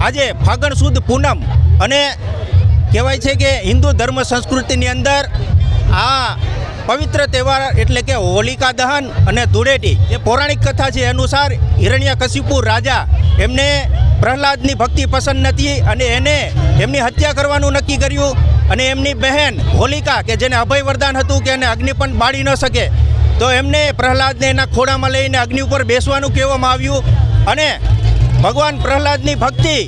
આજે ફાગણ સુદ પૂનમ અને કહેવાય છે કે હિન્દુ ધર્મ સંસ્કૃતિની અંદર આ પવિત્ર તહેવાર એટલે કે હોલિકા દહન અને ધૂળેટી જે પૌરાણિક કથા છે અનુસાર હિરણ્યકશિપુ રાજા એમને પ્રહલાદની ભક્તિ પસંદ નથી અને એને એમની હત્યા કરવાનું નક્કી કર્યું અને એમની બહેન હોલિકા કે જેને અભય વરદાન હતું કે એને અગ્નિ પણ બાળી ન શકે તો એમને પ્રહલાદને એના ખોળામાં લઈને અગ્નિ ઉપર બેસવાનું કહેવામાં આવ્યું અને ભગવાન પ્રહલાદની ભક્તિ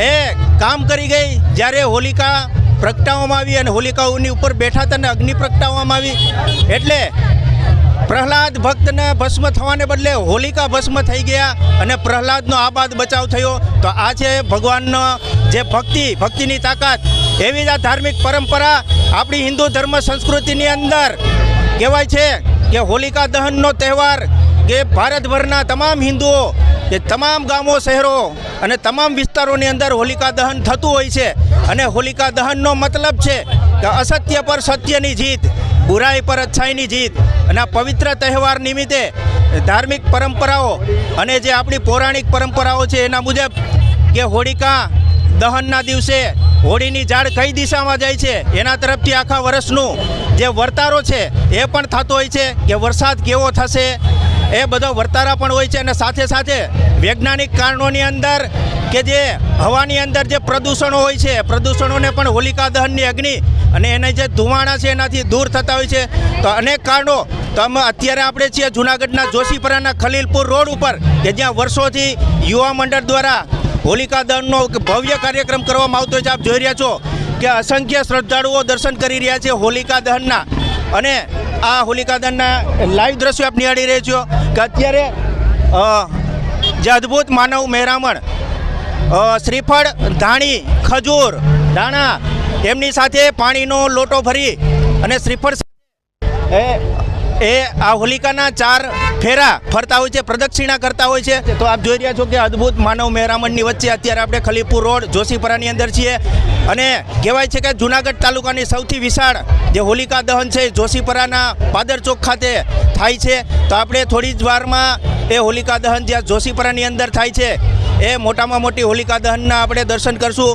એ કામ કરી ગઈ જ્યારે હોલિકા પ્રગટાવવામાં આવી અને હોલિકાઓની ઉપર બેઠા હતા અને અગ્નિ પ્રગટાવવામાં આવી એટલે પ્રહલાદ ભક્તને ભસ્મ થવાને બદલે હોલિકા ભસ્મ થઈ ગયા અને પ્રહલાદનો આબાદ બચાવ થયો. તો આ છે ભગવાનનો જે ભક્તિની તાકાત. એવી જ આ ધાર્મિક પરંપરા આપણી હિન્દુ ધર્મ સંસ્કૃતિની અંદર કહેવાય છે કે હોલિકા દહનનો તહેવાર કે ભારતભરના તમામ હિન્દુઓ કે તમામ ગામો શહેરો અને તમામ વિસ્તારોની અંદર હોલિકા દહન થતું હોય છે અને હોલિકા દહનનો મતલબ છે કે અસત્ય પર સત્યની જીત, બુરાઈ પર અચ્છાઈની જીત. અને આ પવિત્ર તહેવાર નિમિત્તે ધાર્મિક પરંપરાઓ અને જે આપણી પૌરાણિક પરંપરાઓ છે એના મુજબ કે હોલિકા દહનના દિવસે હોળીની ઝાડ કઈ દિશામાં જાય છે એના તરફથી આખા વર્ષનું જે વર્તારો છે એ પણ થતો હોય છે કે વરસાદ કેવો થશે એ બધો વર્તારા પણ હોય છે અને સાથે સાથે વૈજ્ઞાનિક કારણોની અંદર કે જે હવાની અંદર જે પ્રદૂષણો હોય છે પ્રદૂષણોને પણ હોલિકા દહનની અગ્નિ અને એના જે ધુમાડા છે એનાથી દૂર થતા હોય છે. તો અનેક કારણો તો અત્યારે આપણે છીએ જૂનાગઢના જોશીપરાના ખલીલપુર રોડ ઉપર કે જ્યાં વર્ષોથી યુવા મંડળ દ્વારા હોલિકા દહનનો ભવ્ય કાર્યક્રમ કરવામાં આવતો હોય છે. આપ જોઈ રહ્યા છો કે અસંખ્ય શ્રદ્ધાળુઓ દર્શન કરી રહ્યા છે હોલિકા દહનના અને આ હોલિકા દહનના લાઈવ દ્રશ્યો આપ નિહાળી રહ્યા છો કે અત્યારે જે અદ્ભુત માનવ મહેરામણ શ્રીફળ, ધાણી, ખજૂર, દાણા એમની સાથે પાણીનો લોટો ભરી અને શ્રીફળ એ આ હોલિકાના 4 ફેરા ફરતા હોય છે, પ્રદક્ષિણા કરતા હોય છે. તો આપ જોઈ રહ્યા છો કે અદ્ભુત માનવ મહેરામણની વચ્ચે અત્યારે આપણે ખલીપુર રોડ જોશીપરાની અંદર છીએ અને કહેવાય છે કે જૂનાગઢ તાલુકાની સૌથી વિશાળ જે હોલિકા દહન છે જોશીપરાના પાદર ચોક ખાતે થાય છે. તો આપણે થોડી જ વારમાં એ હોલિકા દહન જ્યાં જોશીપરાની અંદર થાય છે એ મોટામાં મોટી હોલિકા દહનના આપણે દર્શન કરશું.